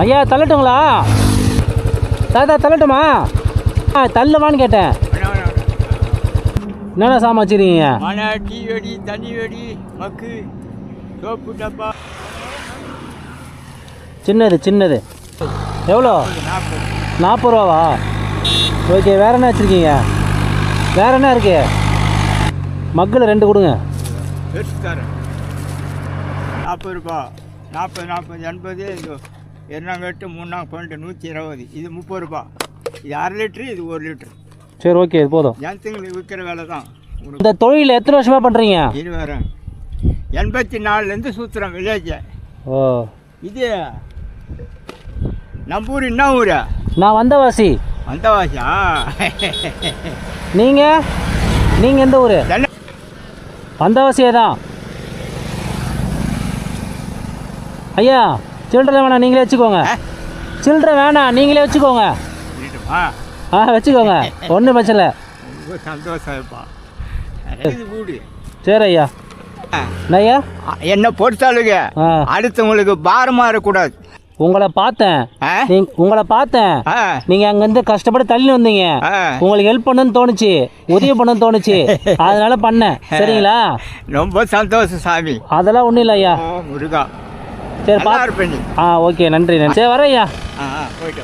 ஐயா தள்ளட்டுங்களா? தாத்தா தள்ளட்டுமா? தள்ளுமான்னு கேட்டேன். என்னென்ன சாமான் வச்சுருக்கீங்க? மழை, டீ வெடி, தண்ணி வெடி, மக்கு, சோப்பு டப்பா. சின்னது எவ்வளோ? 40 ரூபாவா? ஓகே. வேறு என்ன வச்சுருக்கீங்க? வேறு என்ன இருக்கு? மக்கில் 2 கொடுங்க. பெருசு தரேன். 40 ரூபா. 40, 80. இது எண்ணாங்கட்டு 3 12 120. இது 30 ரூபா. இது 1/2 லிட்ரு, இது 1 லிட்ரு. சரி, ஓகே. இது போதும். ஜனத்துங்களுக்கு விற்கிற வேலை தான். இந்த தொழில் எத்தனை வருஷமாக பண்ணுறீங்க? இது வேறு 84லேருந்து சுற்றுறோம் வில்லேஜை. ஓ. இது நம்ம ஊர் என்ன ஊர்? நான் வந்தவாசி. வந்தவாசியா? நீங்கள் எந்த ஊர்? வந்தவாசியே தான். ஐயா சில்லறை வேணாம், நீங்களே வச்சுக்கோங்க. சில்லறை வேணாம், நீங்களே வச்சுக்கோங்க. வச்சுக்கோங்க, ஒன்றும் பிரச்சனை இல்லை. சந்தோஷம்ப்பா. வீடு. சரி ஐயா. ஐயா என்ன பொறுத்தாளுங்க அடுத்தவங்களுக்கு பாரமாக இருக்கக்கூடாது. உங்களை பார்த்தேன், நீங்கள் அங்கேருந்து கஷ்டப்பட்டு தள்ளி வந்தீங்க. உங்களுக்கு ஹெல்ப் பண்ணணும்னு தோணுச்சு, உதவி பண்ணணும்னு தோணுச்சு, அதனால பண்ணேன். சரிங்களா? ரொம்ப சந்தோஷம் சாமி. அதெல்லாம் ஒன்றும் இல்லை ஐயா. முருகா. சரி, பார்த்து. பண்ணி. ஓகே, நன்றி. சரி, வரேன் ஐயா. போயிட்டு